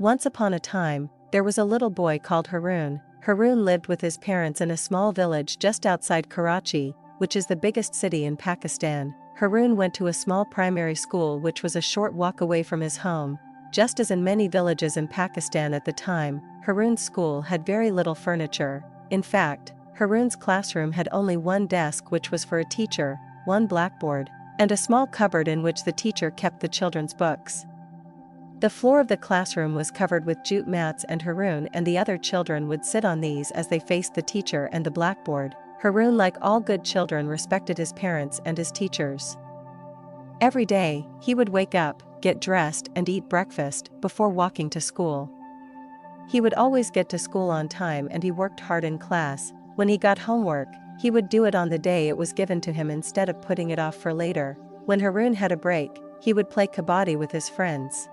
Once upon a time, there was a little boy called Haroon. Haroon lived with his parents in a small village just outside Karachi, which is the biggest city in Pakistan. Haroon went to a small primary school which was a short walk away from his home. Just as in many villages in Pakistan at the time, Haroon's school had very little furniture. In fact, Haroon's classroom had only one desk which was for a teacher, one blackboard, and a small cupboard in which the teacher kept the children's books. The floor of the classroom was covered with jute mats and Haroon and the other children would sit on these as they faced the teacher and the blackboard. Haroon, like all good children, respected his parents and his teachers. Every day, he would wake up, get dressed and eat breakfast before walking to school. He would always get to school on time and he worked hard in class. When he got homework, he would do it on the day it was given to him instead of putting it off for later. When Haroon had a break, he would play kabaddi with his friends.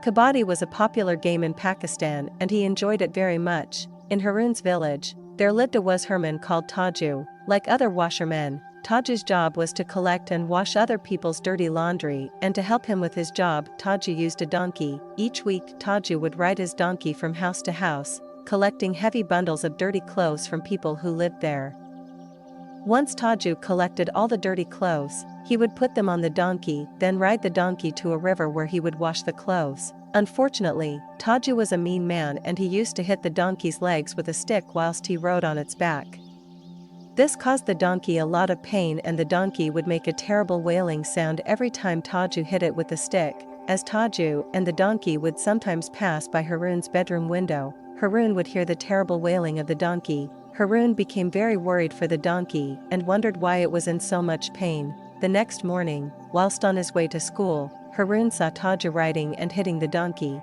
Kabaddi was a popular game in Pakistan and he enjoyed it very much. In Haroon's village, there lived a Washerman called Taju. Like other washermen, Taju's job was to collect and wash other people's dirty laundry, and to help him with his job, Taju used a donkey. Each week, Taju would ride his donkey from house to house, collecting heavy bundles of dirty clothes from people who lived there. Once Taju collected all the dirty clothes, he would put them on the donkey, then ride the donkey to a river where he would wash the clothes. Unfortunately, Taju was a mean man and he used to hit the donkey's legs with a stick whilst he rode on its back. This caused the donkey a lot of pain and the donkey would make a terrible wailing sound every time Taju hit it with the stick. As Taju and the donkey would sometimes pass by Haroon's bedroom window, Haroon would hear the terrible wailing of the donkey. Haroon became very worried for the donkey and wondered why it was in so much pain. The next morning, whilst on his way to school, Haroon saw Taju riding and hitting the donkey.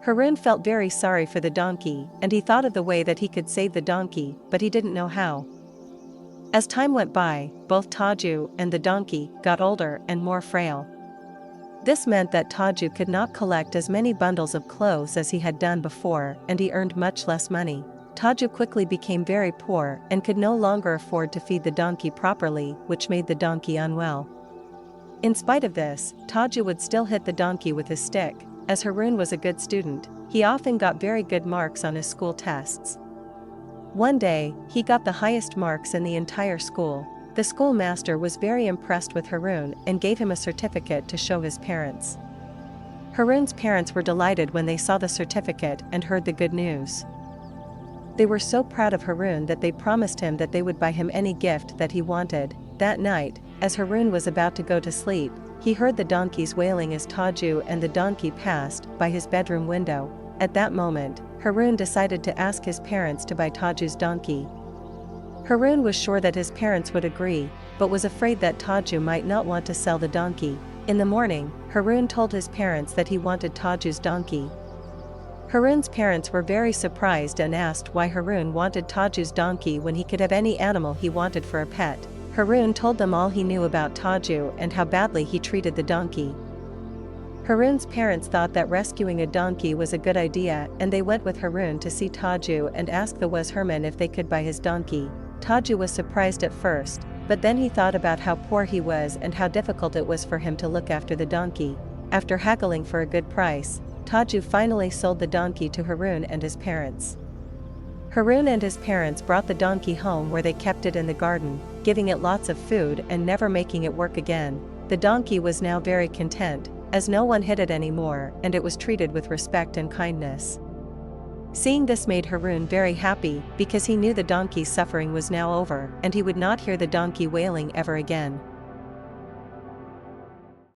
Haroon felt very sorry for the donkey and he thought of the way that he could save the donkey, but he didn't know how. As time went by, both Taju and the donkey got older and more frail. This meant that Taju could not collect as many bundles of clothes as he had done before and he earned much less money. Taju quickly became very poor and could no longer afford to feed the donkey properly, which made the donkey unwell. In spite of this, Taju would still hit the donkey with his stick. As Haroon was a good student, he often got very good marks on his school tests. One day, he got the highest marks in the entire school. The schoolmaster was very impressed with Haroon and gave him a certificate to show his parents. Haroon's parents were delighted when they saw the certificate and heard the good news. They were so proud of Haroon that they promised him that they would buy him any gift that he wanted. That night, as Haroon was about to go to sleep, he heard the donkeys wailing as Taju and the donkey passed by his bedroom window. At that moment, Haroon decided to ask his parents to buy Taju's donkey. Haroon was sure that his parents would agree, but was afraid that Taju might not want to sell the donkey. In the morning, Haroon told his parents that he wanted Taju's donkey. Haroon's parents were very surprised and asked why Haroon wanted Taju's donkey when he could have any animal he wanted for a pet. Haroon told them all he knew about Taju and how badly he treated the donkey. Haroon's parents thought that rescuing a donkey was a good idea and they went with Haroon to see Taju and asked the Washerman if they could buy his donkey. Taju was surprised at first, but then he thought about how poor he was and how difficult it was for him to look after the donkey. After haggling for a good price, Taju finally sold the donkey to Haroon and his parents. Haroon and his parents brought the donkey home where they kept it in the garden, giving it lots of food and never making it work again. The donkey was now very content, as no one hit it anymore and it was treated with respect and kindness. Seeing this made Haroon very happy because he knew the donkey's suffering was now over and he would not hear the donkey wailing ever again.